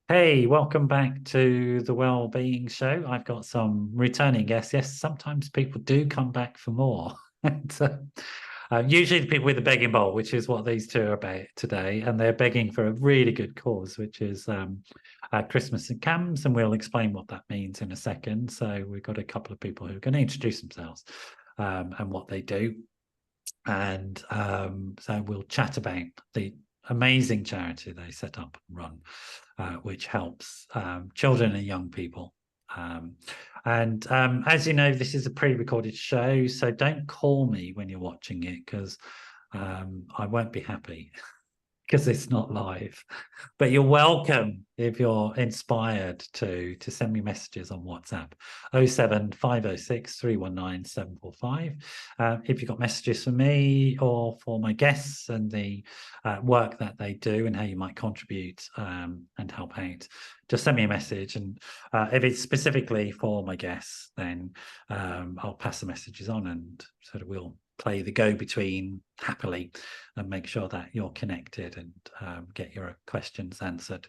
Hey, welcome back to the Wellbeing Show. I've got some returning guests. Yes, sometimes people do come back for more. Usually the people with the begging bowl, which is what these two are about today, and they're begging for a really good cause, which is Christmas at CAMHS, and we'll explain what that means in a second. So we've got a couple of people who are going to introduce themselves and what they do. And so we'll chat about the amazing charity they set up and run, which helps children and young people. As you know, this is a pre-recorded show, so don't call me when you're watching it because I won't be happy because it's not live. But you're welcome if you're inspired to send me messages on WhatsApp 07506 319 745. If you've got messages for me or for my guests and the work that they do and how you might contribute and help out, just send me a message. And if it's specifically for my guests, then I'll pass the messages on and sort of we'll play the go-between happily and make sure that you're connected and get your questions answered.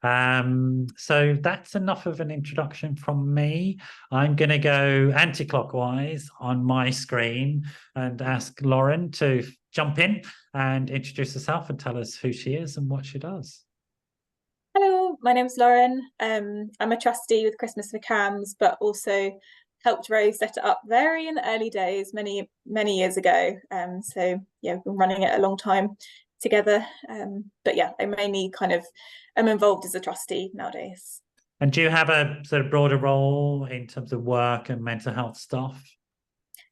So that's enough of an introduction from me. I'm going to go anti-clockwise on my screen and ask Lauren to jump in and introduce herself and tell us who she is and what she does. Hello, my name's Lauren. I'm a trustee with Christmas for CAMHS, but also helped Rose set it up very in the early days, many years ago. So yeah, we've been running it a long time together. But yeah, I mainly am involved as a trustee nowadays. And do you have a sort of broader role in terms of work and mental health stuff?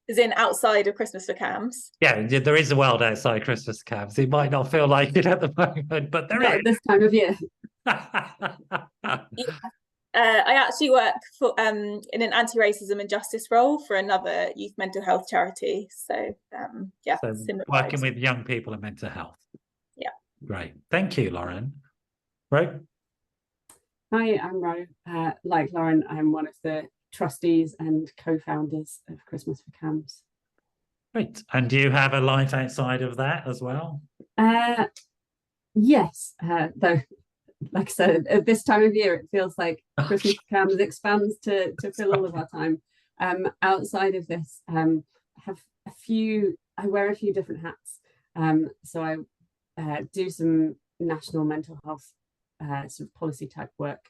As in outside of Christmas for CAMHS? Yeah, there is a world outside Christmas CAMHS. It might not feel like it at the moment, but there not is. At this time of year. Yeah. I actually work for in an anti-racism and justice role for another youth mental health charity. So yeah, so working with young people and mental health. Yeah. Great. Thank you, Lauren. Ro? Hi, I'm Ro. Like Lauren, I'm one of the trustees and co-founders of Christmas for CAMHS. Great. And do you have a life outside of that as well? Yes, though, like I said, at this time of year, it feels like Christmas for CAMHS expands to fill all of our time. Outside of this, I wear a few different hats. So I do some national mental health sort of policy type work,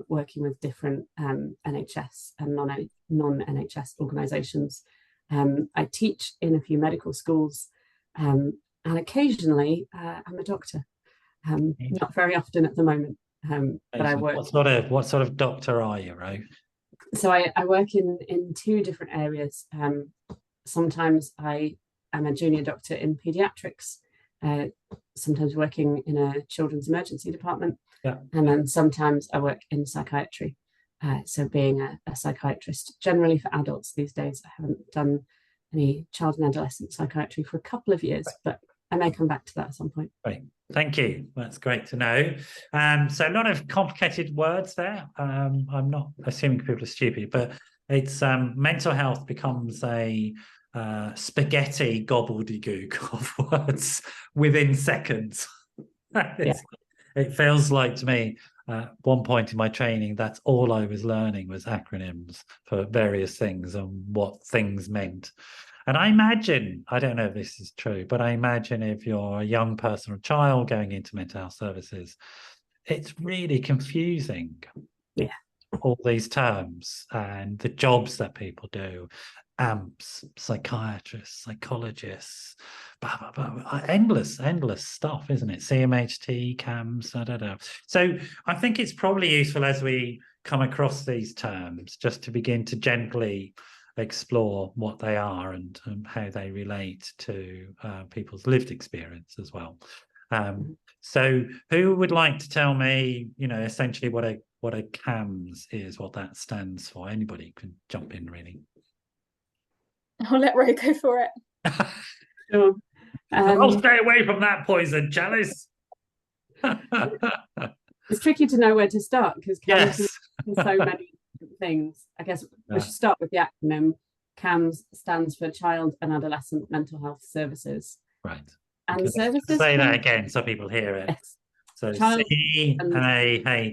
working with different NHS and non-NHS organisations. I teach in a few medical schools, and occasionally I'm a doctor. Not very often at the moment, but I work. What sort of doctor are you, Ro? So I work in two different areas. Sometimes I am a junior doctor in paediatrics, sometimes working in a children's emergency department, and then sometimes I work in psychiatry. So being a psychiatrist, generally for adults these days. I haven't done any child and adolescent psychiatry for a couple of years, but I may come back to that at some point. Great. Thank you. That's great to know. So a lot of complicated words there. I'm not assuming people are stupid, but it's mental health becomes a spaghetti gobbledygook of words within seconds. It feels like to me, one point in my training, that's all I was learning was acronyms for various things and what things meant. And I imagine, I don't know if this is true, but I imagine if you're a young person or child going into mental health services, it's really confusing. Yeah. All these terms and the jobs that people do, AMPs, psychiatrists, psychologists, blah, blah, blah. Endless stuff, isn't it? CMHT, CAMHS, I don't know. So I think it's probably useful as we come across these terms just to begin to gently explore what they are and how they relate to people's lived experience as well. So who would like to tell me, essentially what a CAMHS is, what that stands for? Anybody can jump in, really. I'll let Ro go for it. Sure. I'll stay away from that poison, Chalice. It's tricky to know where to start because CAMHS is so many things. I guess we should start with the acronym. CAMHS stands for Child and Adolescent Mental Health Services. Right. And services. Say that again so people hear it. Yes. So Child CAHMS.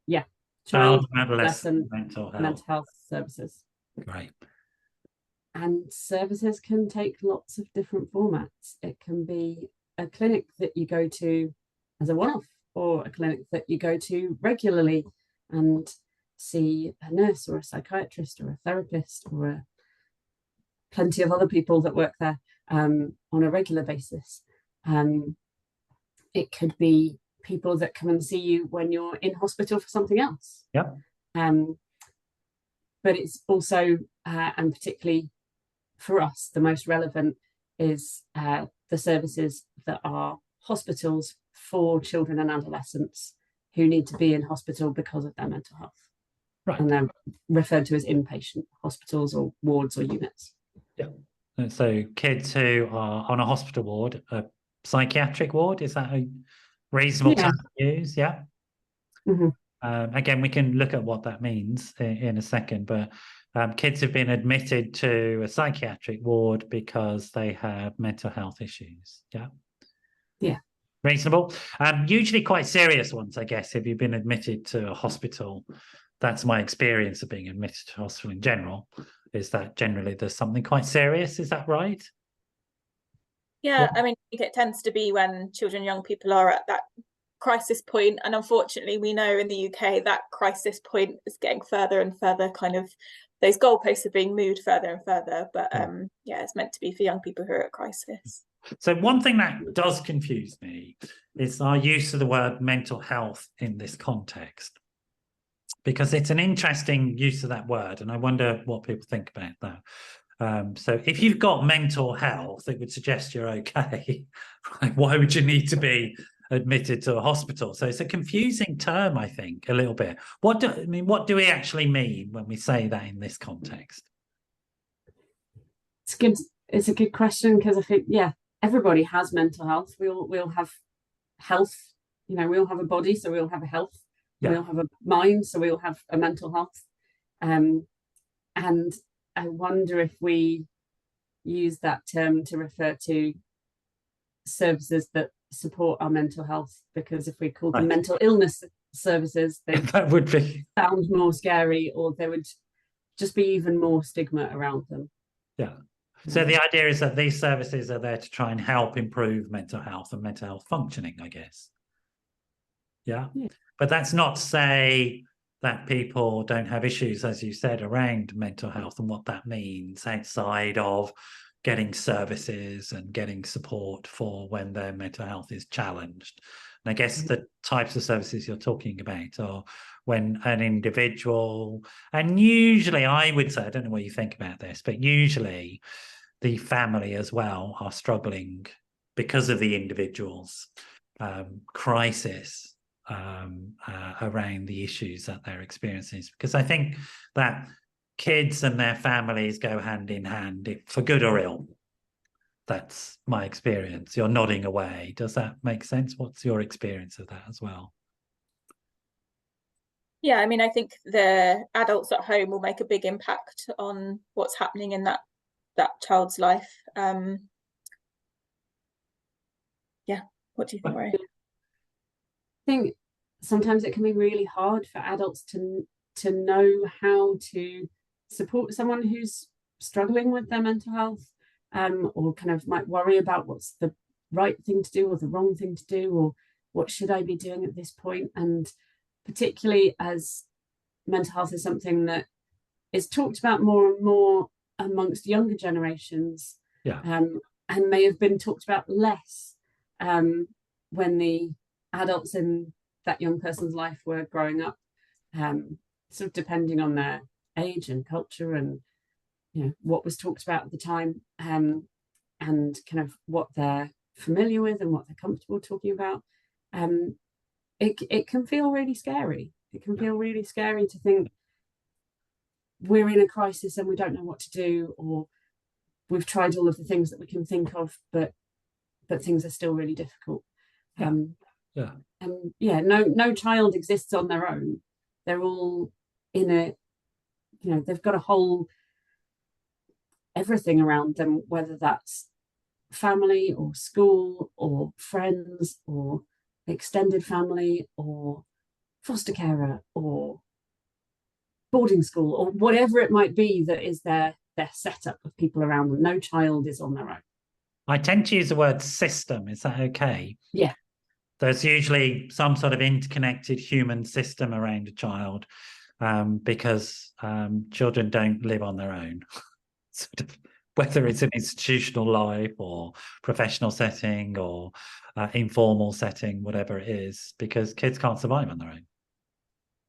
Yeah, Child child, and adolescent adolescent mental health. mental health services. Great. And services can take lots of different formats. It can be a clinic that you go to as a one-off, or a clinic that you go to regularly and see a nurse or a psychiatrist or a therapist or plenty of other people that work there on a regular basis. It could be people that come and see you when you're in hospital for something else. Yeah. But it's also, and particularly for us, the most relevant is the services that are hospitals for children and adolescents who need to be in hospital because of their mental health. Right. And they're referred to as inpatient hospitals or wards or units. Yeah. And so kids who are on a hospital ward, a psychiatric ward, is that a reasonable term to use? Yeah. Mm-hmm. Again, we can look at what that means in a second, but kids have been admitted to a psychiatric ward because they have mental health issues. Yeah. Yeah. Reasonable. Usually quite serious ones, I guess, if you've been admitted to a hospital. That's my experience of being admitted to hospital in general, is that generally there's something quite serious. Is that right? Yeah, I mean, it tends to be when children and young people are at that crisis point, and unfortunately we know in the UK that crisis point is getting further and further, kind of those goalposts are being moved further and further, but yeah, it's meant to be for young people who are at crisis. So one thing that does confuse me is our use of the word mental health in this context, because it's an interesting use of that word, and I wonder what people think about that. So if you've got mental health, it would suggest you're okay. Right? Why would you need to be admitted to a hospital? So it's a confusing term, I think, a little bit. What do we actually mean when we say that in this context? It's good. It's a good question, because I think, yeah, everybody has mental health. We all have health. You know, we all have a body, so we all have a health. Yeah. We all have a mind, so we all have a mental health. And I wonder if we use that term to refer to services that support our mental health, because if we call them mental illness services, they that would be sound more scary, or there would just be even more stigma around them. Yeah. So the idea is that these services are there to try and help improve mental health and mental health functioning, I guess. Yeah. But that's not to say that people don't have issues, as you said, around mental health and what that means outside of getting services and getting support for when their mental health is challenged. And I guess the types of services you're talking about are when an individual, and usually I would say, I don't know what you think about this, but usually the family as well are struggling because of the individual's crisis around the issues that they're experiencing. Because I think that kids and their families go hand in hand, for good or ill. That's my experience. You're nodding away. Does that make sense? What's your experience of that as well? Yeah, I mean, I think the adults at home will make a big impact on what's happening in that child's life. Yeah, what do you think, Rory? I think sometimes it can be really hard for adults to know how to support someone who's struggling with their mental health, or kind of might worry about what's the right thing to do or the wrong thing to do, or what should I be doing at this point. And particularly as mental health is something that is talked about more and more amongst younger generations, and may have been talked about less when the adults in that young person's life were growing up, sort of depending on their age and culture and, you know, what was talked about at the time, and kind of what they're familiar with and what they're comfortable talking about. It can feel really scary. It can feel really scary to think we're in a crisis and we don't know what to do, or we've tried all of the things that we can think of, but things are still really difficult. And no child exists on their own. They're all in a, you know, they've got a whole everything around them, whether that's family or school or friends or extended family or foster carer or boarding school or whatever it might be that is their setup of people around them. No child is on their own. I tend to use the word system. Is that okay? Yeah. There's usually some sort of interconnected human system around a child, because children don't live on their own. Sort of, whether it's an institutional life or professional setting or informal setting, whatever it is, because kids can't survive on their own.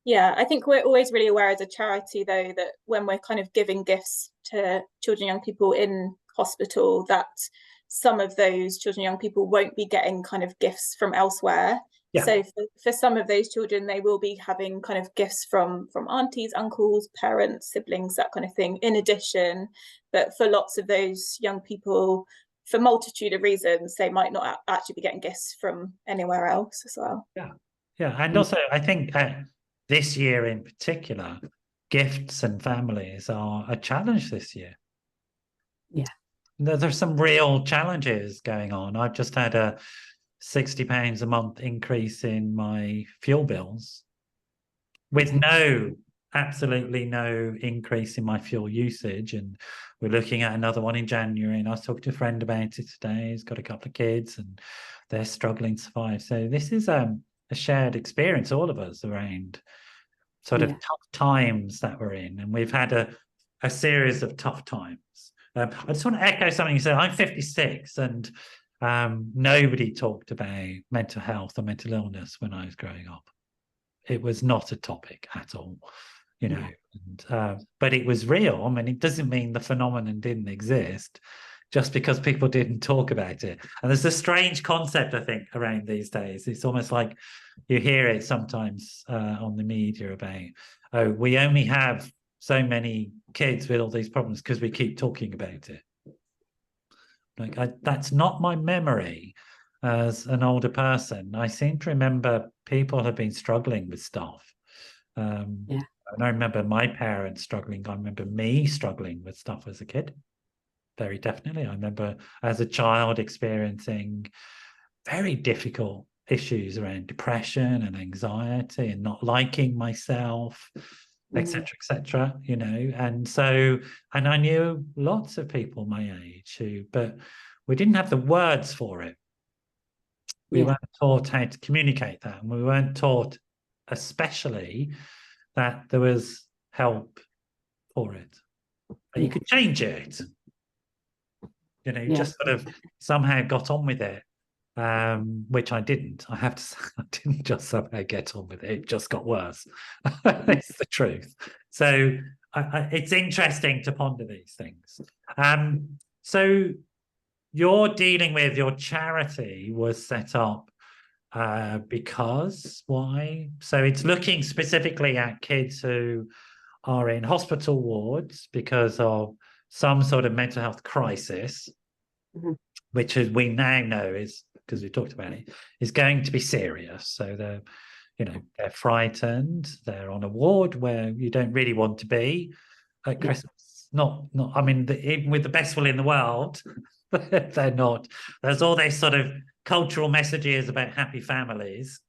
Yeah, I think we're always really aware as a charity, though, that when we're kind of giving gifts to children and young people in hospital, that some of those children and young people won't be getting kind of gifts from elsewhere. Yeah. So for some of those children, they will be having kind of gifts from aunties, uncles, parents, siblings, that kind of thing, in addition. But for lots of those young people, for multitude of reasons, they might not actually be getting gifts from anywhere else as well. Yeah. Yeah. And also, I think this year in particular, gifts and families are a challenge this year. Yeah. There's some real challenges going on. I've just had a £60 a month increase in my fuel bills with absolutely no increase in my fuel usage. And we're looking at another one in January. And I was talking to a friend about it today. He's got a couple of kids and they're struggling to survive. So this is a shared experience, all of us, around sort of tough times that we're in. And we've had a series of tough times. I just want to echo something you said. I'm 56 and nobody talked about mental health or mental illness when I was growing up. It was not a topic at all, you know. And, but it was real. I mean, it doesn't mean the phenomenon didn't exist just because people didn't talk about it. And there's a strange concept, I think, around these days. It's almost like you hear it sometimes on the media about, oh, we only have so many kids with all these problems because we keep talking about it. Like, that's not my memory as an older person. I seem to remember people have been struggling with stuff. And I remember my parents struggling. I remember me struggling with stuff as a kid. Very definitely. I remember as a child experiencing very difficult issues around depression and anxiety and not liking myself, etc., you know. And so, and I knew lots of people my age but we didn't have the words for it. We weren't taught how to communicate that, and we weren't taught especially that there was help for it. That you could change it. You know, just sort of somehow got on with it. Which I didn't. I have to say, I didn't just somehow get on with it. It just got worse. It's the truth. So it's interesting to ponder these things. So you're dealing with your charity was set up because why? So it's looking specifically at kids who are in hospital wards because of some sort of mental health crisis, which we now know is, because we talked about it, is going to be serious. So they're frightened. They're on a ward where you don't really want to be at Christmas. Not. I mean, even with the best will in the world, they're not. There's all these sort of cultural messages about happy families.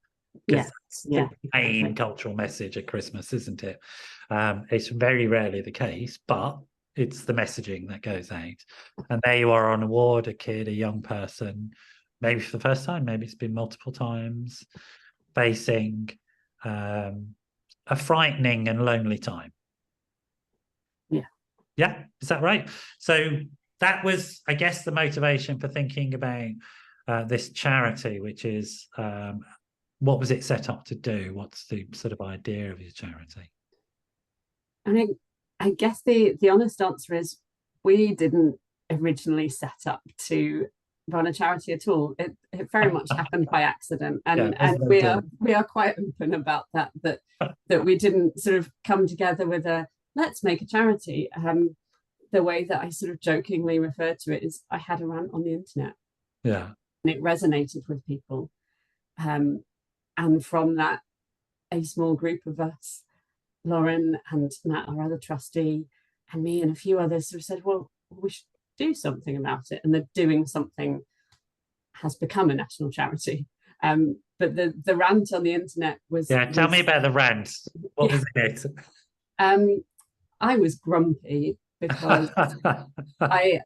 That's the main cultural message at Christmas, isn't it? It's very rarely the case, but it's the messaging that goes out. And there you are on a ward, a kid, a young person, maybe for the first time, maybe it's been multiple times, facing a frightening and lonely time. Yeah, is that right? So that was, I guess, the motivation for thinking about this charity, which is, what was it set up to do? What's the sort of idea of your charity? I guess the honest answer is we didn't originally set up to run a charity at all. It very much happened by accident, and we are quite open about that we didn't sort of come together with a let's make a charity. The way that I sort of jokingly refer to it is I had a rant on the internet, and it resonated with people, and from that, a small group of us, Lauren and Matt, our other trustee, and me and a few others, sort of said, well, we should do something about it. And the doing something has become a national charity. but the rant on the internet was, Yeah, tell me about the rant. What was it? I was grumpy because I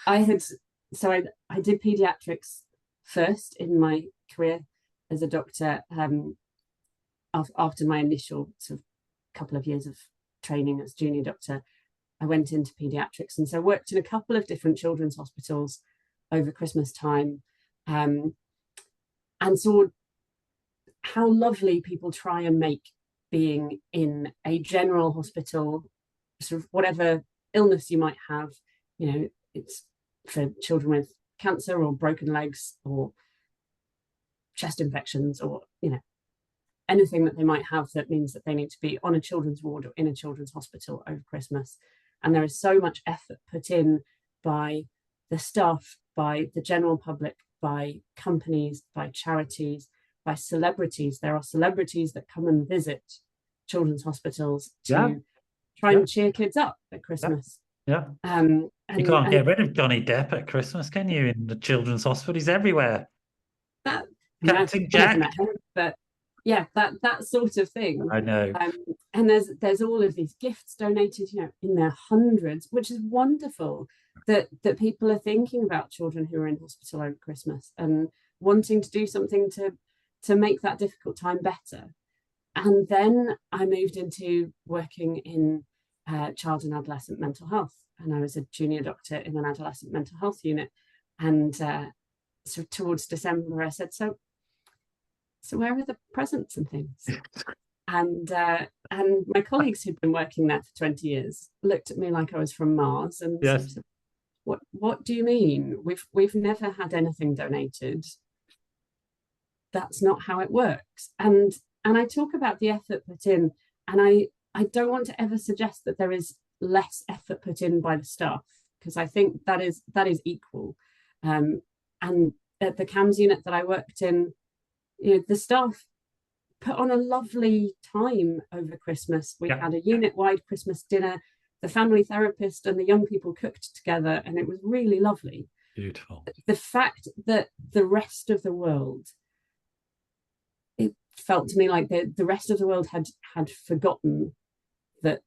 had, so I did pediatrics first in my career as a doctor, after my initial sort of couple of years of training as junior doctor. I went into pediatrics, and so worked in a couple of different children's hospitals over Christmas time, and saw how lovely people try and make being in a general hospital, sort of whatever illness you might have, you know, it's for children with cancer or broken legs or chest infections, or, you know, anything that they might have that means that they need to be on a children's ward or in a children's hospital over Christmas. And there is so much effort put in by the staff, by the general public, by companies, by charities, by celebrities. There are celebrities that come and visit children's hospitals to try and cheer kids up at Christmas. Yeah. You can't get rid of Johnny Depp at Christmas, can you? In the children's hospital, he's everywhere. Captain Jack. But yeah, that sort of thing. I know. And there's all of these gifts donated, you know, in their hundreds, which is wonderful that people are thinking about children who are in hospital over Christmas and wanting to do something to make that difficult time better. And then I moved into working in child and adolescent mental health, and I was a junior doctor in an adolescent mental health unit. And so towards December, I said, so where are the presents and things? And my colleagues who'd been working there for 20 years looked at me like I was from Mars and said, what do you mean? We've never had anything donated. That's not how it works. And I talk about the effort put in, and I don't want to ever suggest that there is less effort put in by the staff, because I think that is equal. And at the CAHMS unit that I worked in, you know, the staff put on a lovely time over Christmas. We had a unit-wide Christmas dinner. The family therapist and the young people cooked together, and it was really lovely. Beautiful. The fact that the rest of the world, it felt to me like the rest of the world had forgotten that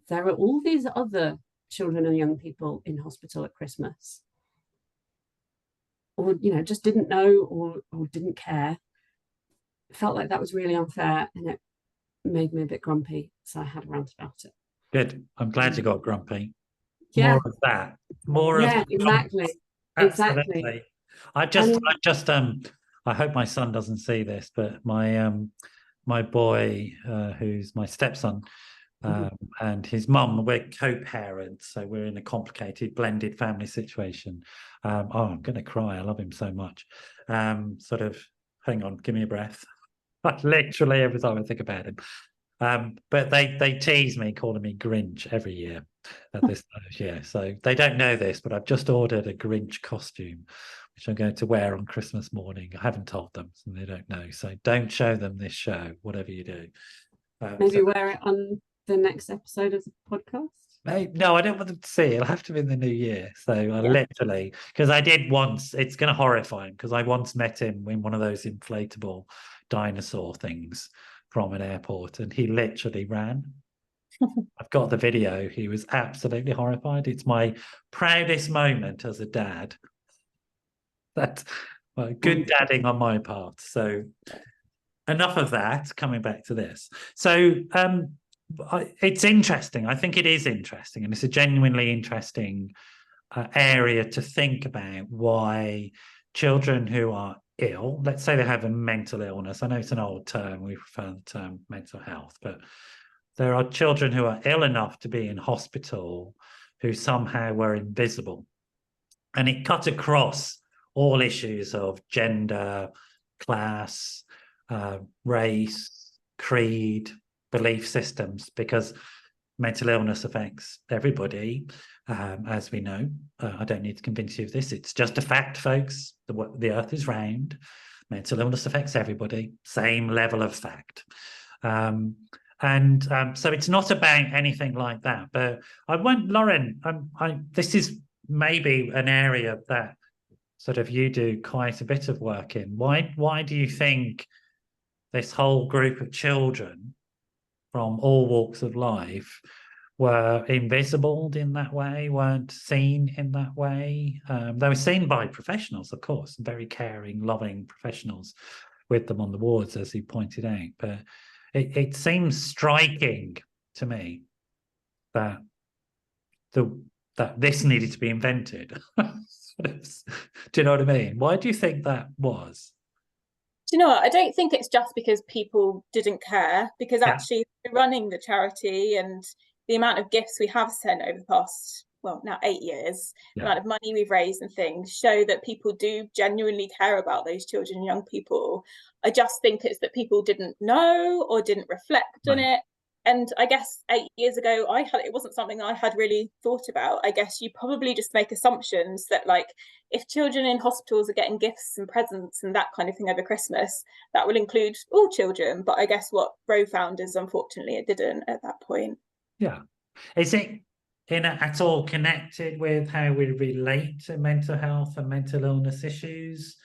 there are all these other children and young people in hospital at Christmas, or, you know, just didn't know or didn't care. It felt like that was really unfair, and it made me a bit grumpy, so I had a rant about it. Good. I'm glad you got grumpy. Yeah. More of that. More of that. Exactly. Absolutely. Exactly. I hope my son doesn't see this, but my boy, who's my stepson, and his mum, we're co-parents, so we're in a complicated blended family situation. I'm going to cry. I love him so much. Sort of, hang on, give me a breath. Literally every time I think about him. But they tease me, calling me Grinch every year at this time of year. So they don't know this, but I've just ordered a Grinch costume, which I'm going to wear on Christmas morning. I haven't told them, so they don't know. So don't show them this show, whatever you do. Maybe wear it on the next episode of the podcast. No, I don't want them to see it. It'll have to be in the new year. So I literally, because I did once, it's going to horrify him, because I once met him in one of those inflatable dinosaur things from an airport, and he literally ran. I've got the video. He was absolutely horrified. It's my proudest moment as a dad. That's good dadding on my part. So enough of that. Coming back to this. So it's interesting. I think it is interesting, and it's a genuinely interesting area to think about why children who are ill, let's say they have a mental illness. I know it's an old term. We prefer the term mental health, but there are children who are ill enough to be in hospital who somehow were invisible. And it cut across all issues of gender, class, race, creed, belief systems, because mental illness affects everybody, as we know. I don't need to convince you of this. It's just a fact, folks. The earth is round. Mental illness affects everybody. Same level of fact. So it's not about anything like that. But Lauren, this is maybe an area that sort of you do quite a bit of work in. Why do you think this whole group of children from all walks of life were invisible in that way, weren't seen in that way. They were seen by professionals, of course, very caring, loving professionals with them on the wards, as you pointed out. But it seems striking to me that this needed to be invented. Do you know what I mean? Why do you think that was? Do you know what? I don't think it's just because people didn't care, because Yeah. actually running the charity and the amount of gifts we have sent over the past, well, now 8 years, the amount of money we've raised and things show that people do genuinely care about those children and young people. I just think it's that people didn't know or didn't reflect on it. And I guess 8 years ago, it wasn't something I had really thought about. I guess you probably just make assumptions that, like, if children in hospitals are getting gifts and presents and that kind of thing over Christmas, that will include all children. But I guess what Roe found is, unfortunately, it didn't at that point. Yeah. Is it at all connected with how we relate to mental health and mental illness issues?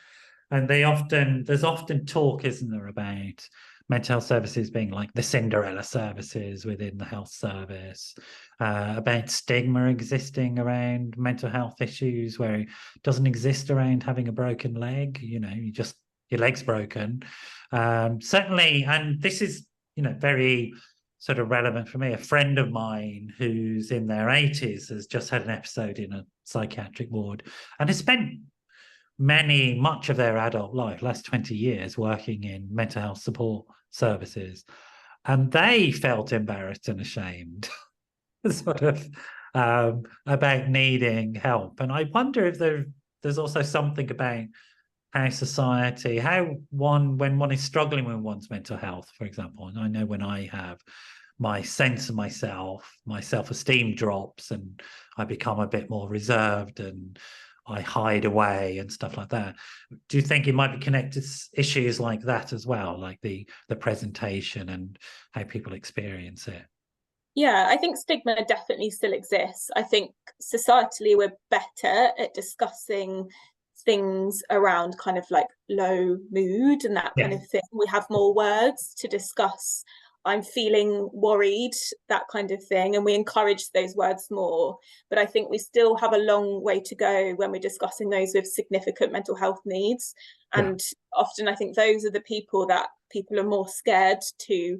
And there's often talk, isn't there, about mental health services being like the Cinderella services within the health service, about stigma existing around mental health issues where it doesn't exist around having a broken leg. You know, your leg's broken. Certainly, and this is, very sort of relevant for me. A friend of mine who's in their 80s has just had an episode in a psychiatric ward and has spent much of their adult life, last 20 years, working in mental health support services. And they felt embarrassed and ashamed sort of about needing help. And I wonder if there's also something about how society, when one is struggling with one's mental health, for example, and I know when I have, my sense of myself, my self-esteem drops and I become a bit more reserved and I hide away and stuff like that. Do you think it might be connected to issues like that as well, like the presentation and how people experience it? Yeah, I think stigma definitely still exists. I think societally we're better at discussing things around kind of like low mood and that kind of thing. We have more words to discuss. I'm feeling worried, that kind of thing. And we encourage those words more. But I think we still have a long way to go when we're discussing those with significant mental health needs. And often I think those are the people that people are more scared to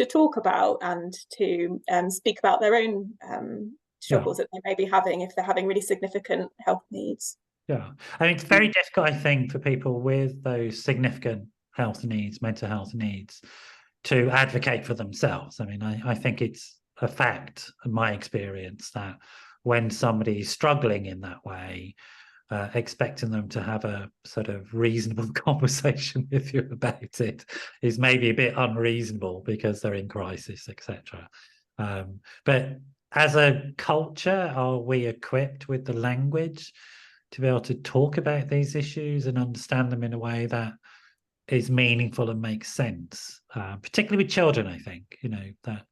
talk about and to speak about their own struggles that they may be having if they're having really significant health needs. Yeah, I mean, it's very difficult, I think, for people with those significant health needs, mental health needs, to advocate for themselves. I mean, I think it's a fact, in my experience, that when somebody's struggling in that way, expecting them to have a sort of reasonable conversation with you about it is maybe a bit unreasonable because they're in crisis, etc. But as a culture, are we equipped with the language to be able to talk about these issues and understand them in a way that is meaningful and makes sense, particularly with children? I think, that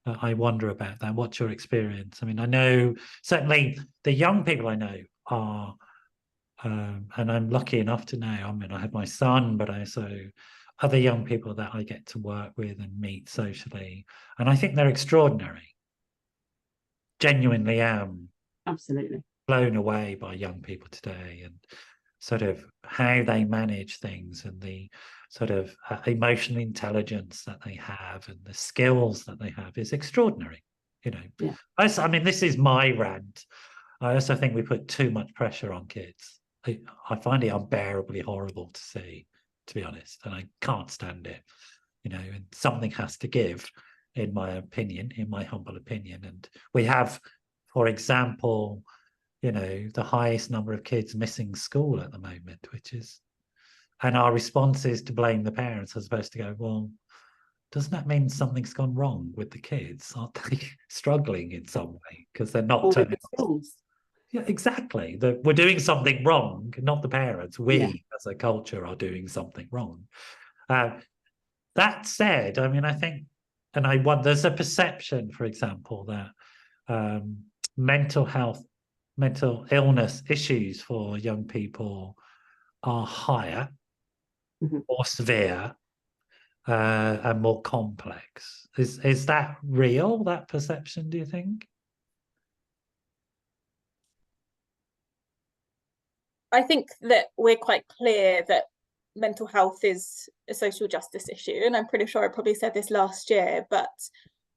I wonder about that. What's your experience? I mean, I know certainly the young people I know are, and I'm lucky enough to know, I mean, I have my son, but also other young people that I get to work with and meet socially. And I think they're extraordinary. Genuinely am. Absolutely. Blown away by young people today and sort of how they manage things and the sort of emotional intelligence that they have and the skills that they have is extraordinary. I mean, this is my rant. I also think we put too much pressure on kids. I find it unbearably horrible to see, to be honest, and I can't stand it. And something has to give, in my opinion, in my humble opinion. And we have, for example, the highest number of kids missing school at the moment, and our response is to blame the parents as opposed to go, well, doesn't that mean something's gone wrong with the kids? Aren't they struggling in some way because they're not turning up? Yeah, exactly. We're doing something wrong, not the parents. We as a culture are doing something wrong. That said, I mean, I think, and there's a perception, for example, that mental illness issues for young people are higher, more severe, and more complex. Is that real, that perception, do you think? I think that we're quite clear that mental health is a social justice issue, and I'm pretty sure I probably said this last year, but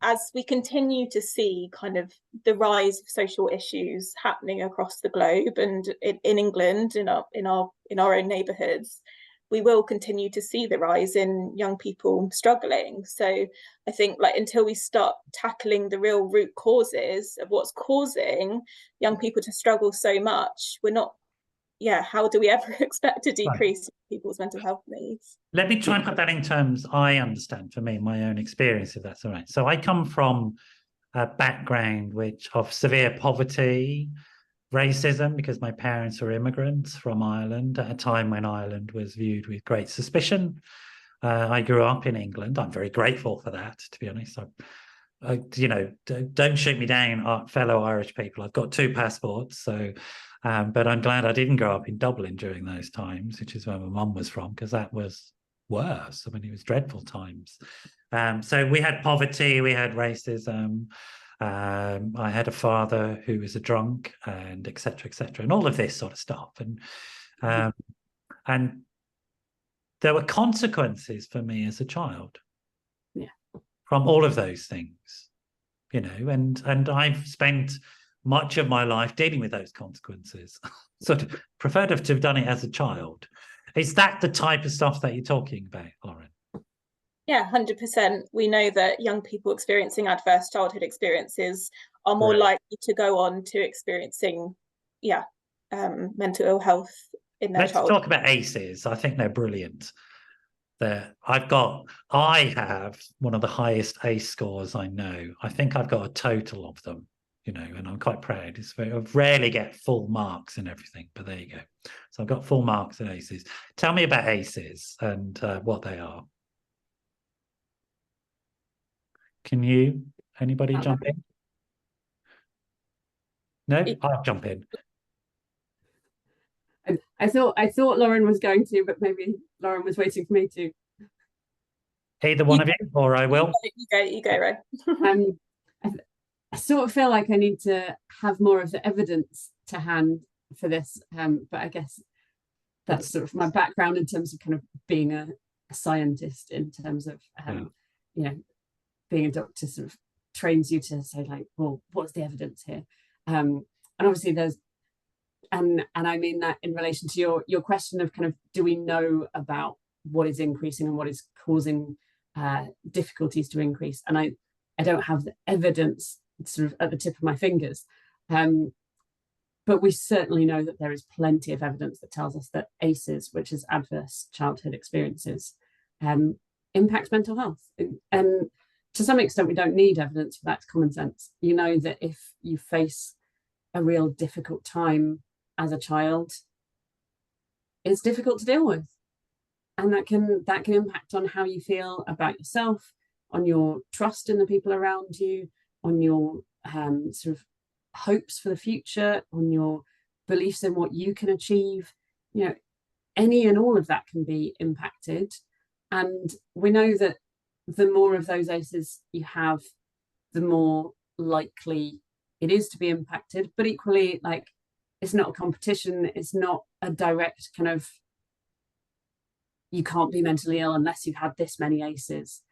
as we continue to see kind of the rise of social issues happening across the globe and in England, in our own neighbourhoods, we will continue to see the rise in young people struggling. So I think, like, until we start tackling the real root causes of what's causing young people to struggle so much, we're not, how do we ever expect to decrease people's mental health needs? Let me try and put that in terms I understand for me, my own experience, if that's all right. So I come from a background of severe poverty, racism, because my parents are immigrants from Ireland at a time when Ireland was viewed with great suspicion. I grew up in England. I'm very grateful for that, to be honest. Don't shoot me down, fellow Irish people. I've got 2 passports, so but I'm glad I didn't grow up in Dublin during those times, which is where my mum was from, because that was worse. I mean, it was dreadful times. So we had poverty, we had racism. I had a father who was a drunk, and et cetera, and all of this sort of stuff. And there were consequences for me as a child. Yeah. From all of those things, and I've spent much of my life dealing with those consequences. Sort of preferred to have done it as a child. Is that the type of stuff that you're talking about, Lauren? Yeah, 100%. We know that young people experiencing adverse childhood experiences are more likely to go on to experiencing, mental ill health in their childhood. Let's talk about ACEs. I think they're brilliant. I have one of the highest ACE scores I know. I think I've got a total of them, and I'm quite proud. I rarely get full marks and everything, but there you go. So I've got full marks in ACEs. Tell me about ACEs and what they are. Can anybody jump in? No, I'll jump in. I thought Lauren was going to, but maybe Lauren was waiting for me to. Either one of you, or I will. You go, Ray. I sort of feel like I need to have more of the evidence to hand for this, but I guess that's sort of my background in terms of kind of being a scientist, in terms of being a doctor sort of trains you to say, like, well, what's the evidence here? And obviously there's and I mean that in relation to your question of kind of, do we know about what is increasing and what is causing difficulties to increase? And I don't have the evidence sort of at the tip of my fingers, but we certainly know that there is plenty of evidence that tells us that ACEs, which is adverse childhood experiences, impact mental health. And to some extent, we don't need evidence for that. It's common sense. You know that if you face a real difficult time as a child, it's difficult to deal with, and that can impact on how you feel about yourself, on your trust in the people around you, on your sort of hopes for the future, on your beliefs in what you can achieve. Any and all of that can be impacted, and we know that the more of those ACEs you have, the more likely it is to be impacted. But equally, like, it's not a competition. It's not a direct kind of, you can't be mentally ill unless you've had this many ACEs,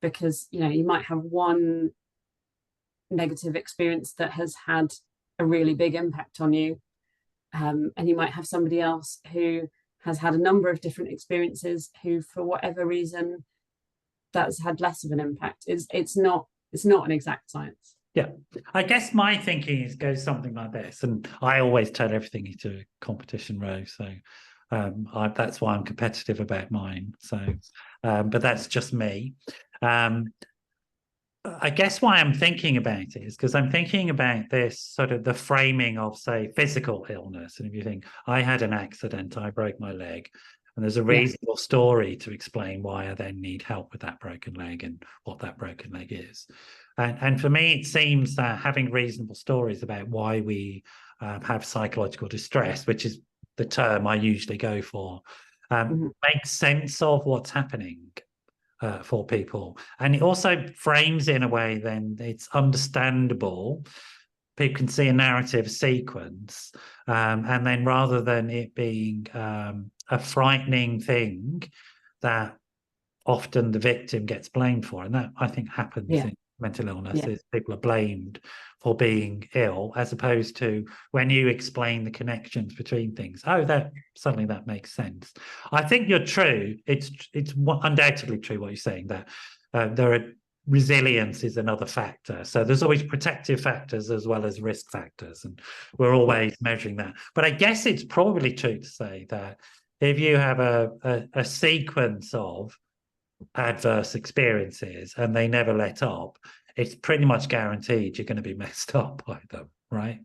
because you might have one negative experience that has had a really big impact on you, and you might have somebody else who has had a number of different experiences who, for whatever reason, that's had less of an impact. It's not an exact science. Yeah, I guess my thinking goes something like this, and I always turn everything into a competition, Row. So that's why I'm competitive about mine. So, but that's just me. I guess why I'm thinking about it is because I'm thinking about this sort of the framing of, say, physical illness. And if you think, I had an accident, I broke my leg, and there's a reasonable story to explain why I then need help with that broken leg and what that broken leg is. And for me, it seems that having reasonable stories about why we have psychological distress, which is the term I usually go for, makes sense of what's happening. for people. And it also frames it in a way then it's understandable. People can see a narrative sequence, and then rather than it being a frightening thing that often the victim gets blamed for, and that I think happens in mental illness, is people are blamed for being ill, as opposed to when you explain the connections between things. Oh, that suddenly that makes sense. I think you're true. It's undoubtedly true what you're saying, that there are resilience is another factor. So there's always protective factors as well as risk factors, and we're always measuring that. But I guess it's probably true to say that if you have a sequence of adverse experiences and they never let up, it's pretty much guaranteed you're going to be messed up by them, right?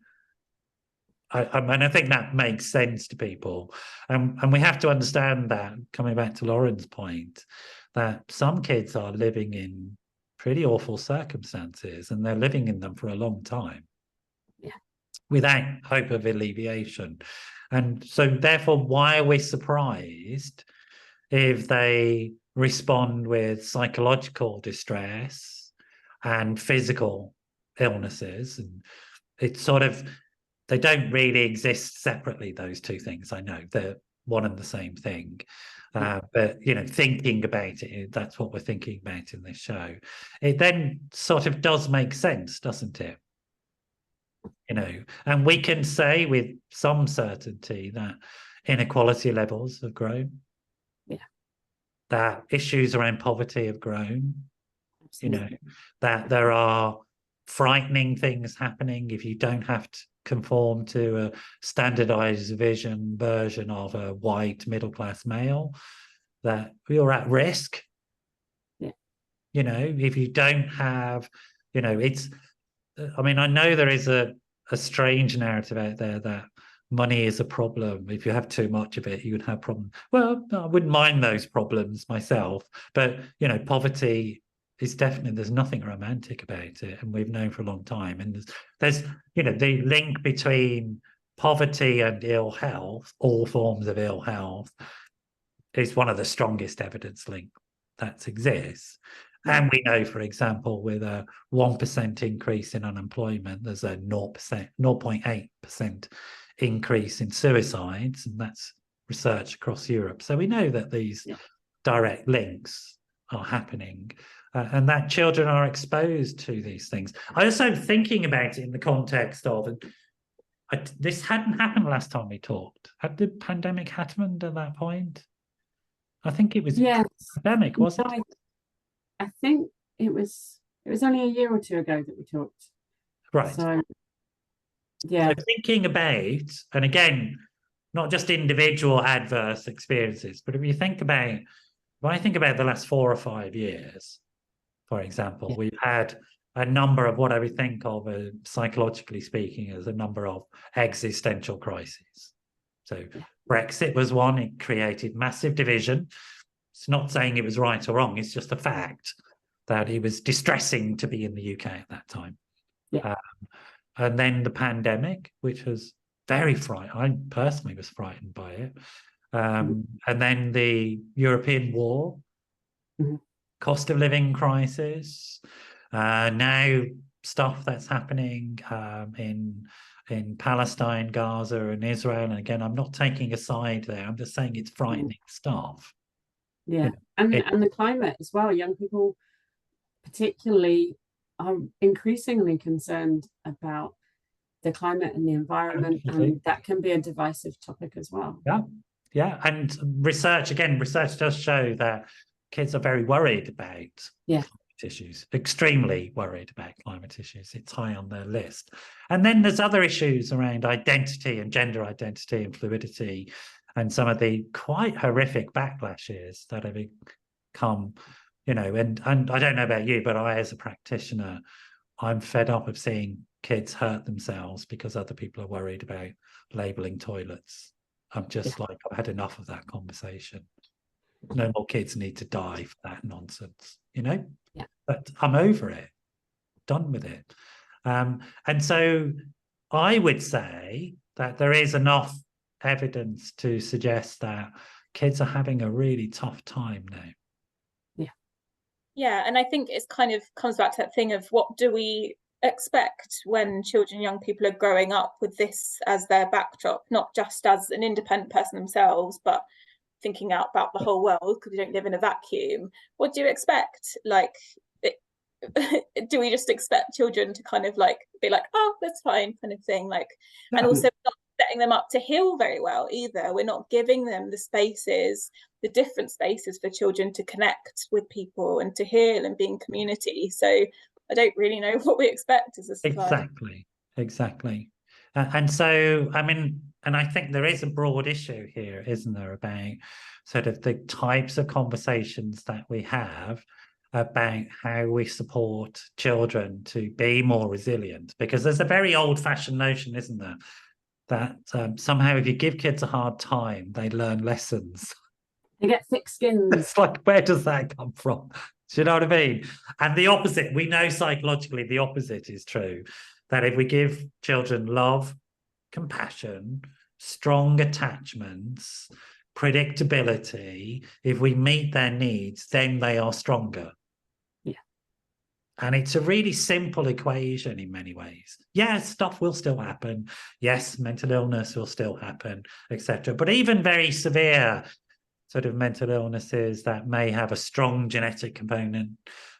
I think that makes sense to people, and we have to understand that, coming back to Lauren's point, that some kids are living in pretty awful circumstances and they're living in them for a long time without hope of alleviation. And so therefore, why are we surprised if they respond with psychological distress and physical illnesses? And it's sort of, they don't really exist separately, those two things. I know they're one and the same thing. But, you know, thinking about it, that's what we're thinking about in this show. It then sort of does make sense, doesn't it? You know, and we can say with some certainty that inequality levels have grown. That issues around poverty have grown. Absolutely. You know, that there are frightening things happening if you don't have to conform to a standardized version of a white middle-class male, that you're at risk. You know, if you don't have, you know, it's, I mean, I know there is a strange narrative out there that money is a problem. If you have too much of it, you would have problems. Well, I wouldn't mind those problems myself, but, you know, poverty is definitely, there's nothing romantic about it, and we've known for a long time. And there's you know, the link between poverty and ill health, all forms of ill health, is one of the strongest evidence link that exists. And we know, for example, with a 1% increase in unemployment, there's a 0.8% increase in suicides, and that's research across Europe. So we know that these direct links are happening, and that children are exposed to these things. I also thinking about it in the context of, this hadn't happened last time we talked. Had the pandemic happened at that point? I think it was pandemic, wasn't it? I think it was only a year or two ago that we talked. Right. So so thinking about, and again, not just individual adverse experiences, but if you think about, when I think about the last 4 or 5 years, for example, we've had a number of what I would think of, psychologically speaking, as a number of existential crises. So Brexit was one. It created massive division. It's not saying it was right or wrong. It's just a fact that it was distressing to be in the UK at that time. And then the pandemic, which was very frightening. I personally was frightened by it. And then the European war, cost of living crisis, now stuff that's happening in Palestine, Gaza, and Israel. And again, I'm not taking a side there. I'm just saying it's frightening stuff. And the climate as well. Young people particularly are increasingly concerned about the climate and the environment, and that can be a divisive topic as well. And research does show that kids are very worried about climate issues, extremely worried about climate issues. It's high on their list. And then there's other issues around identity and gender identity and fluidity, and some of the quite horrific backlashes that have come, you know, and I don't know about you, but I, as a practitioner, I'm fed up of seeing kids hurt themselves because other people are worried about labeling toilets. I'm just like, I've had enough of that conversation. No more kids need to die for that nonsense, you know? But I'm over it, done with it. And so I would say that there is enough evidence to suggest that kids are having a really tough time now. Yeah, and I think it's kind of comes back to that thing of what do we expect when children, young people are growing up with this as their backdrop, not just as an independent person themselves, but thinking out about the whole world because we don't live in a vacuum. What do you expect? Like, do we just expect children to kind of like be like, oh, that's fine, kind of thing? Like, and also not setting them up to heal very well either. We're not giving them the spaces, the different spaces for children to connect with people and to heal and be in community. So I don't really know what we expect as a society. Exactly. And so, I mean, and I think there is a broad issue here, isn't there, about sort of the types of conversations that we have about how we support children to be more resilient. Because there's a very old-fashioned notion, isn't there, that somehow if you give kids a hard time, they learn lessons. They get thick skins. It's like, where does that come from? Do you know what I mean? And the opposite, we know psychologically the opposite is true. That if we give children love, compassion, strong attachments, predictability, if we meet their needs, then they are stronger. Yeah. And it's a really simple equation in many ways. Yes, stuff will still happen. Yes, mental illness will still happen, etc. But even very severe sort of mental illnesses that may have a strong genetic component.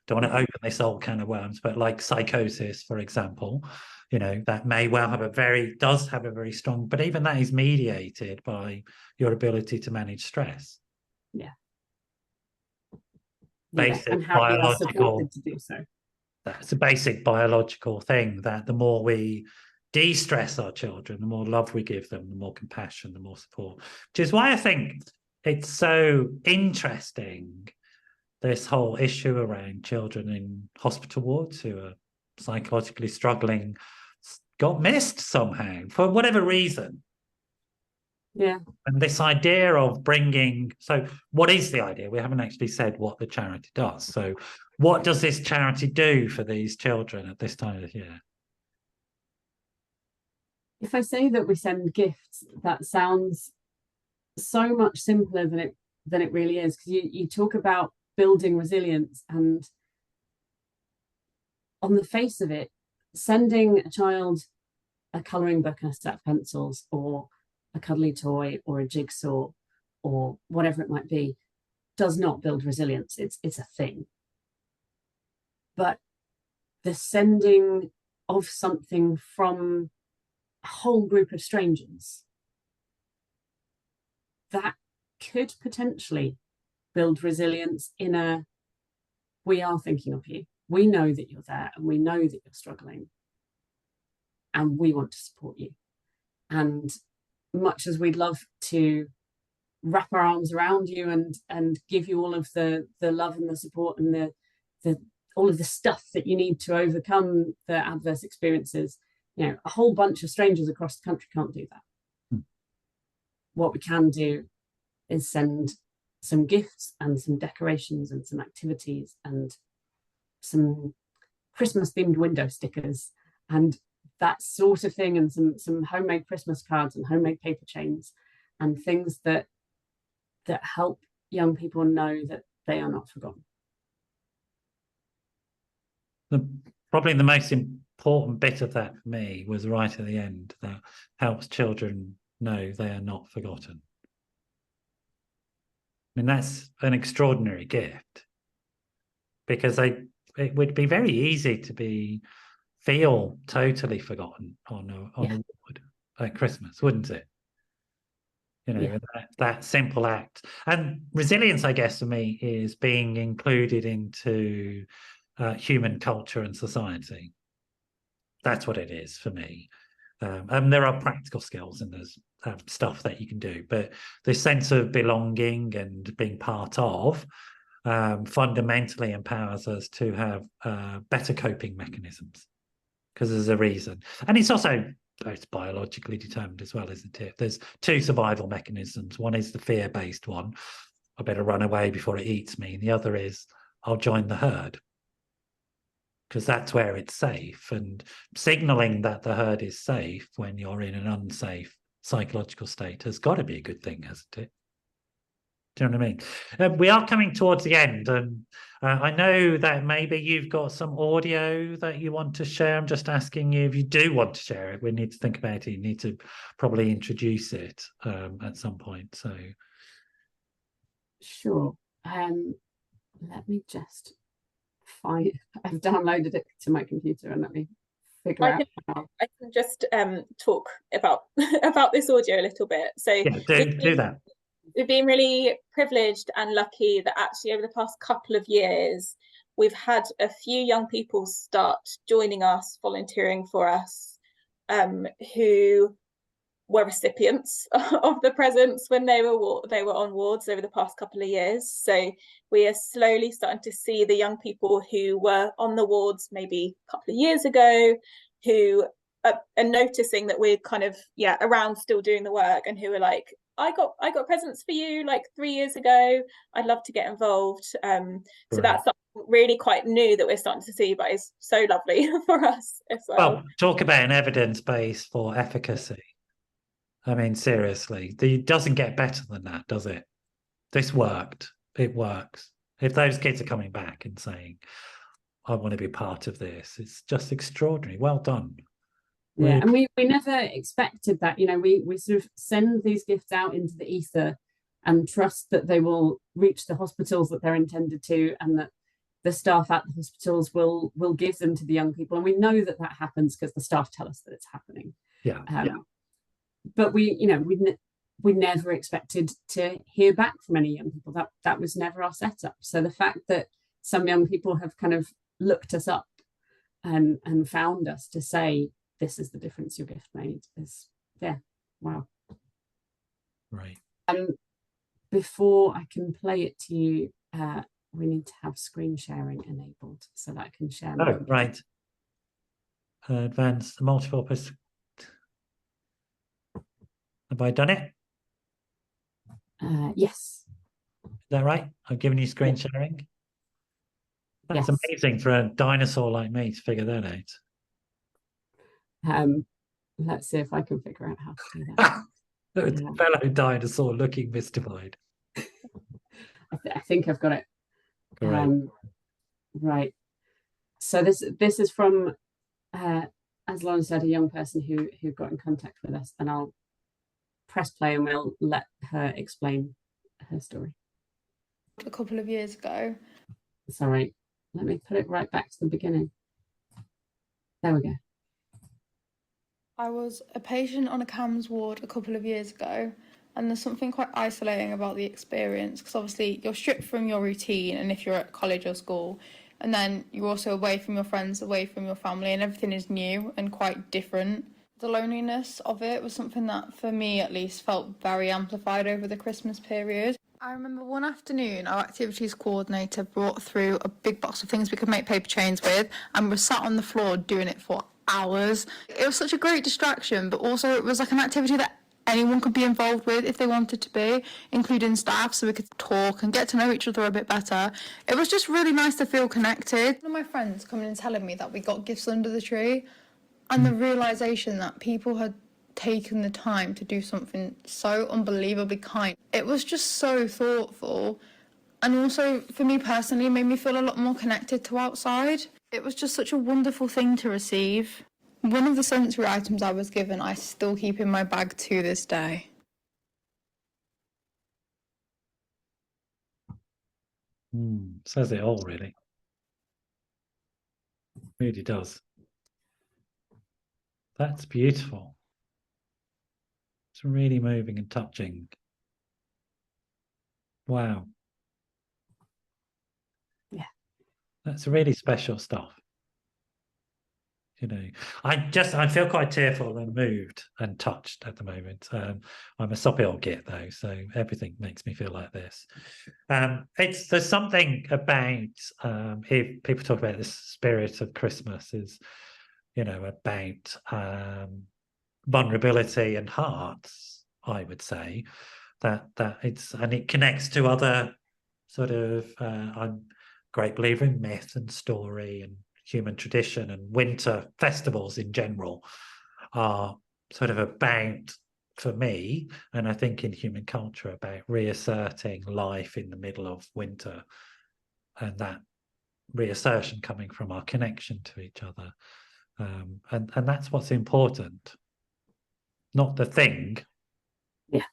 Don't want to open this old can of worms, but like psychosis, for example, you know, that may well have does have a very strong, but even that is mediated by your ability to manage stress. Yeah. Basic and how you are supported to do so. That's a basic biological thing, that the more we de-stress our children, the more love we give them, the more compassion, the more support, which is why I think it's so interesting, this whole issue around children in hospital wards who are psychologically struggling got missed somehow for whatever reason. Yeah. And this idea of bringing, so what is the idea? We haven't actually said what the charity does. So what does this charity do for these children at this time of the year? If I say that we send gifts, that sounds so much simpler than it really is, because you talk about building resilience, and on the face of it, sending a child a colouring book and a set of pencils, or a cuddly toy, or a jigsaw, or whatever it might be, does not build resilience. It's a thing. But the sending of something from a whole group of strangers, that could potentially build resilience in a, we are thinking of you, we know that you're there, and we know that you're struggling, and we want to support you. And much as we'd love to wrap our arms around you and give you all of the love and the support and the all of the stuff that you need to overcome the adverse experiences, you know, a whole bunch of strangers across the country can't do that. What we can do is send some gifts and some decorations and some activities and some Christmas themed window stickers and that sort of thing, and some homemade Christmas cards and homemade paper chains and things that help young people know that they are not forgotten. Probably the most important bit of that for me was right at the end, that helps children know they are not forgotten. I mean, that's an extraordinary gift, because it would be very easy to feel totally forgotten on a ward at Christmas, wouldn't it? You know, that simple act. And resilience, I guess, for me, is being included into human culture and society. That's what it is for me. And there are practical skills and there's stuff that you can do, but this sense of belonging and being part of fundamentally empowers us to have better coping mechanisms, because there's a reason. And it's also, it's biologically determined as well, isn't it? There's two survival mechanisms. One is the fear-based one, I better run away before it eats me. And the other is, I'll join the herd, because that's where it's safe. And signaling that the herd is safe when you're in an unsafe psychological state has got to be a good thing, hasn't it? Do you know what I mean? We are coming towards the end, and I know that maybe you've got some audio that you want to share. I'm just asking you if you do want to share it. We need to think about it. You need to probably introduce it at some point. So, sure. Let me just find. I've downloaded it to my computer, and let me figure out how. I can just talk about about this audio a little bit. So yeah, do that. We've been really privileged and lucky that actually over the past couple of years, we've had a few young people start joining us, volunteering for us, who were recipients of the presents when they were on wards over the past couple of years. So we are slowly starting to see the young people who were on the wards maybe a couple of years ago, who are noticing that we're kind of around still doing the work, and who are like, I got presents for you like 3 years ago. I'd love to get involved. So that's really quite new that we're starting to see, but it's so lovely for us as well. Well, talk about an evidence base for efficacy. I mean, seriously, it doesn't get better than that, does it? This worked. It works. If those kids are coming back and saying, I want to be part of this, it's just extraordinary. Well done. Yeah, and we never expected that. You know, we sort of send these gifts out into the ether and trust that they will reach the hospitals that they're intended to, and that the staff at the hospitals will give them to the young people. And we know that that happens because the staff tell us that it's happening. Yeah. But we never expected to hear back from any young people. That was never our setup. So the fact that some young people have kind of looked us up and found us to say, this is the difference your gift made, is wow. Right. Before I can play it to you, we need to have screen sharing enabled so that I can share. Oh, right. Advanced multiple. Have I done it? Yes. Is that right? I've given you screen sharing. That's yes. Amazing for a dinosaur like me to figure that out. Let's see if I can figure out how to do that. Fellow dinosaur looking mystified. I think I've got it. Right. So this is from, as Lauren said, a young person who got in contact with us, and I'll press play and we'll let her explain her story. A couple of years ago. Sorry, let me put it right back to the beginning. There we go. I was a patient on a CAHMS ward a couple of years ago, and there's something quite isolating about the experience, because obviously you're stripped from your routine, and if you're at college or school, and then you're also away from your friends, away from your family, and everything is new and quite different. The loneliness of it was something that, for me at least, felt very amplified over the Christmas period. I remember one afternoon our activities coordinator brought through a big box of things we could make paper chains with, and we sat on the floor doing it for hours. It was such a great distraction, but also it was like an activity that anyone could be involved with if they wanted to be, including staff, so we could talk and get to know each other a bit better. It was just really nice to feel connected. One of my friends coming and telling me that we got gifts under the tree, and the realisation that people had taken the time to do something so unbelievably kind. It was just so thoughtful, and also for me personally made me feel a lot more connected to outside. It was just such a wonderful thing to receive. One of the sensory items I was given I still keep in my bag to this day. Says it all, really. Really does. That's beautiful. It's really moving and touching. Wow. Yeah. That's really special stuff. You know, I feel quite tearful and moved and touched at the moment. I'm a soppy old git though, so everything makes me feel like this. There's something about if people talk about the spirit of Christmas is, you know, about vulnerability and hearts, I would say, that it connects to other sort of I'm a great believer in myth and story and human tradition, and winter festivals in general are sort of about for me, and I think in human culture, about reasserting life in the middle of winter, and that reassertion coming from our connection to each other. And that's what's important, not the thing. Yeah.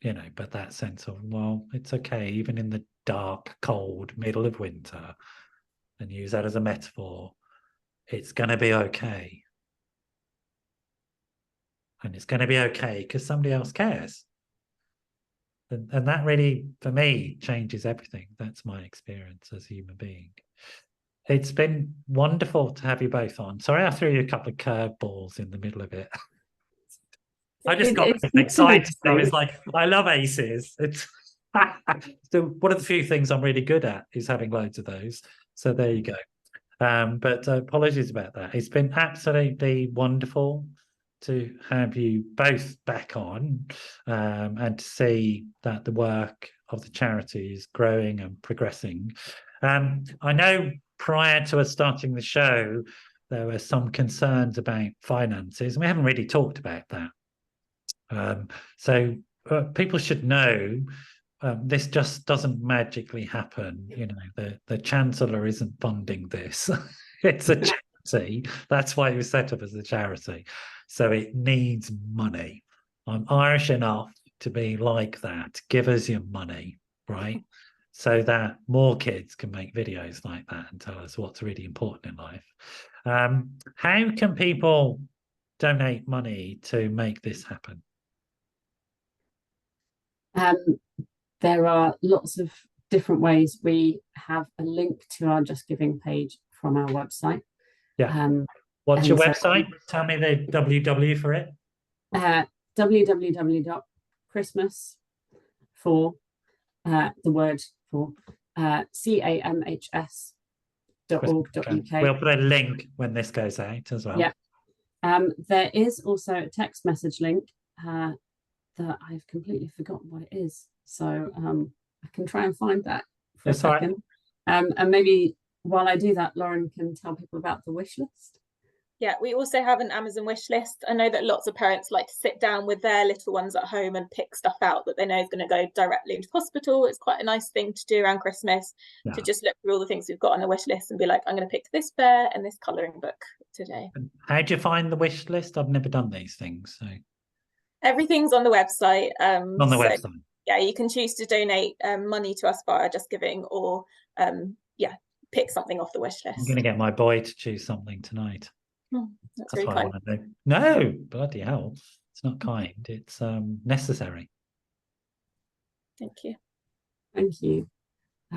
You know, but that sense of, well, it's okay, even in the dark, cold middle of winter, and use that as a metaphor, it's going to be okay. And it's going to be okay because somebody else cares. And that really, for me, changes everything. That's my experience as a human being. It's been wonderful to have you both on. Sorry, I threw you a couple of curveballs in the middle of it. I just got excited. I was like, I love aces. It's so one of the few things I'm really good at is having loads of those. So there you go. But apologies about that. It's been absolutely wonderful to have you both back on, and to see that the work of the charity is growing and progressing. I know prior to us starting the show, there were some concerns about finances, and we haven't really talked about that. So people should know this just doesn't magically happen. You know, the Chancellor isn't funding this. It's a charity. That's why it was set up as a charity. So it needs money. I'm Irish enough to be like that. Give us your money, right? So that more kids can make videos like that and tell us what's really important in life. How can people donate money to make this happen? There are lots of different ways. We have a link to our Just Giving page from our website. Yeah. What's your website? Tell me the www for it. www.christmas for the word for CAMHS.org.uk. We'll put a link when this goes out as well. Yeah. There is also a text message link that I've completely forgotten what it is. So I can try and find that for a second. Right. And maybe while I do that, Lauren can tell people about the wish list. Yeah, we also have an Amazon wish list. I know that lots of parents like to sit down with their little ones at home and pick stuff out that they know is going to go directly into hospital. It's quite a nice thing to do around Christmas, to just look through all the things we've got on the wish list and be like, I'm going to pick this bear and this colouring book today. And how do you find the wish list? I've never done these things. So everything's on the website. On the website. Yeah, you can choose to donate money to us via Just Giving, or pick something off the wish list. I'm going to get my boy to choose something tonight. That's really kind. I want to do. No, bloody hell. It's not kind. It's necessary. Thank you. Thank you.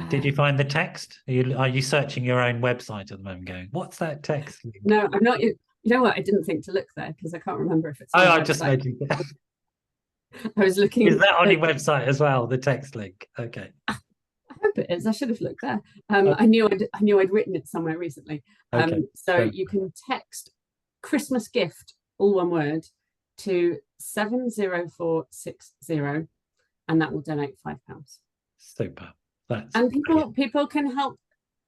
Did you find the text? Are you searching your own website at the moment going, what's that text? No, I'm not. You know what? I didn't think to look there because I can't remember if it's. Oh, I just made you. I was looking. Is that on your website as well? The text link. Okay. I hope it is. I should have looked there. I knew I'd written it somewhere recently. So you can text Christmas gift, all one word, to 70460, and that will donate £5. Super. And people can help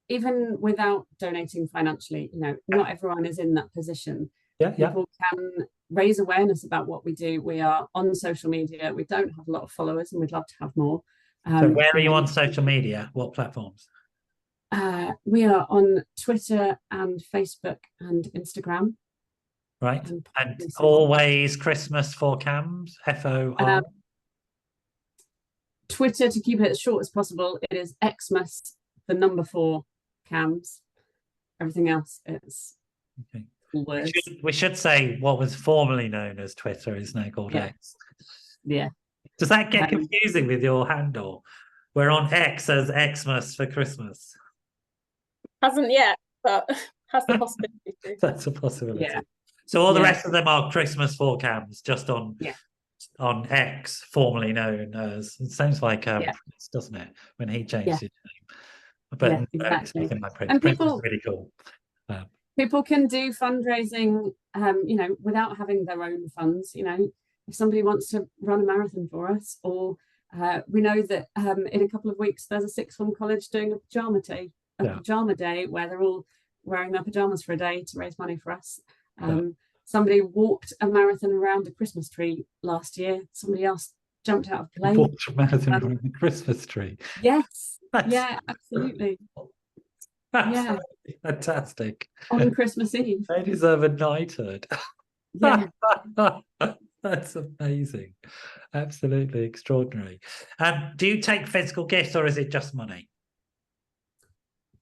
even without donating financially. You know, not everyone is in that position. People can raise awareness about what we do. We are on social media. We don't have a lot of followers, and we'd love to have more. So where are you on social media? What platforms? We are on Twitter and Facebook and Instagram. Right. And always Christmas for CAMHS, FOR. Twitter, to keep it as short as possible, it is Xmas, the number 4 CAMHS. Everything else is all words. We should say what was formerly known as Twitter is now called X. Yeah. Does that get confusing with your handle? We're on X as Xmas for Christmas. Hasn't yet, but has the possibility to. That's a possibility. Yeah. So all the rest of them are Christmas for CAMHS, just on X, formerly known as. It sounds like Prince, doesn't it? When he changed his name. But exactly. Like Prince. And Prince is really cool. People can do fundraising, without having their own funds. You know, if somebody wants to run a marathon for us, or we know that in a couple of weeks there's a sixth form college doing a pajama day where they're all wearing their pajamas for a day to raise money for us. Somebody walked a marathon around a Christmas tree last year. Somebody else jumped out of a plane. Walked a marathon around the Christmas tree. Yes. That's Yeah, absolutely. Yeah. Fantastic. On Christmas Eve. They deserve a knighthood. Yeah. That's amazing. Absolutely extraordinary. Do you take physical gifts or is it just money?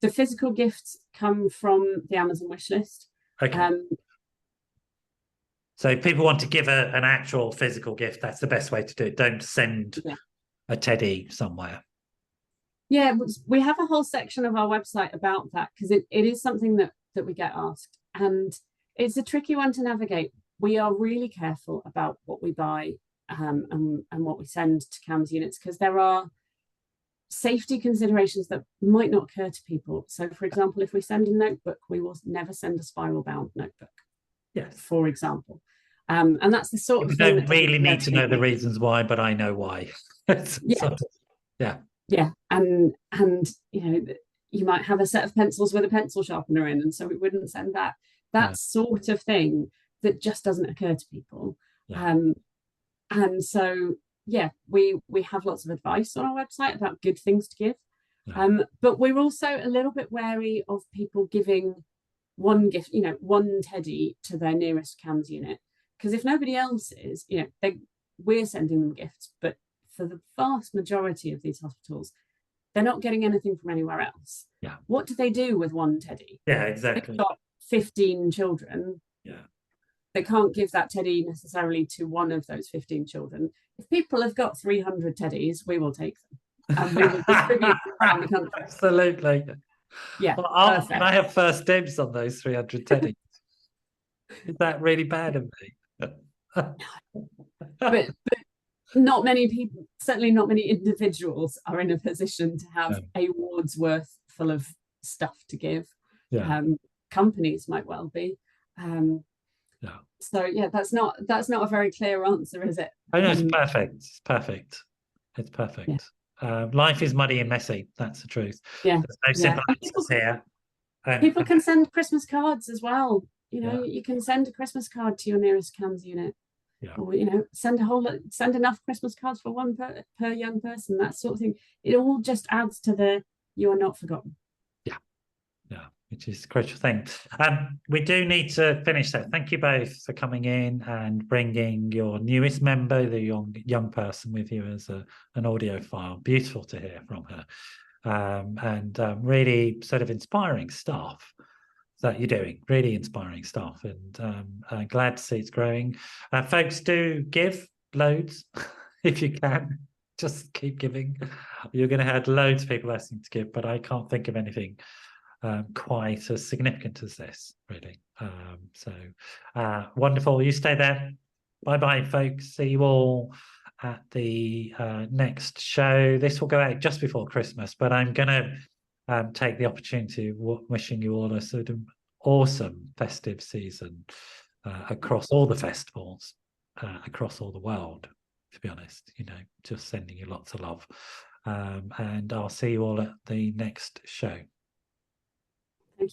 The physical gifts come from the Amazon wish list. Okay. So if people want to give an actual physical gift, that's the best way to do it. Don't send a teddy somewhere. Yeah, we have a whole section of our website about that, because it is something that we get asked, and it's a tricky one to navigate. We are really careful about what we buy and what we send to CAMHS units, because there are safety considerations that might not occur to people. So, for example, if we send a notebook, we will never send a spiral bound notebook. Yes. For example. And that's the sort of thing. We don't really need to know the reasons why, but I know why. Yeah. Yeah. And you know, you might have a set of pencils with a pencil sharpener in, and so we wouldn't send that. That sort of thing that just doesn't occur to people. Yeah. And so yeah, we have lots of advice on our website about good things to give. Yeah. But we're also a little bit wary of people giving one gift, you know, one teddy to their nearest CAMHS unit, because if nobody else is, you know, we're sending them gifts, but for the vast majority of these hospitals, they're not getting anything from anywhere else. Yeah. What do they do with one teddy? Yeah, exactly. They've got 15 children. Yeah. They can't give that teddy necessarily to one of those 15 children. If people have got 300 teddies, we will take them and we will distribute them around the country. Absolutely. Yeah. Well, can I have first dibs on those 300 teddies? Is that really bad of me? but not many people, certainly not many individuals, are in a position to have a ward's worth full of stuff to give. Yeah. Companies might well be. So yeah, that's not a very clear answer, is it? I know, it's perfect. It's perfect. It's perfect. Yeah. Life is muddy and messy. That's the truth. Yeah. There's no simple answers here. People can send Christmas cards as well. You know, you can send a Christmas card to your nearest CAMHS unit. Yeah. Or, you know, send enough Christmas cards for one per young person, that sort of thing. It all just adds to the you are not forgotten. Yeah, which is a crucial thing. We do need to finish that. Thank you both for coming in and bringing your newest member, the young person, with you as an audio file. Beautiful to hear from her. And really sort of inspiring stuff that you're doing, really inspiring stuff, and glad to see it's growing. Folks, do give loads if you can. Just keep giving. You're going to have loads of people asking to give, but I can't think of anything quite as significant as this, really. So wonderful. You stay there. Bye-bye, folks. See you all at the next show. This will go out just before Christmas, but I'm going to take the opportunity wishing you all a sort of awesome festive season across all the festivals, across all the world, to be honest. You know, just sending you lots of love. And I'll see you all at the next show.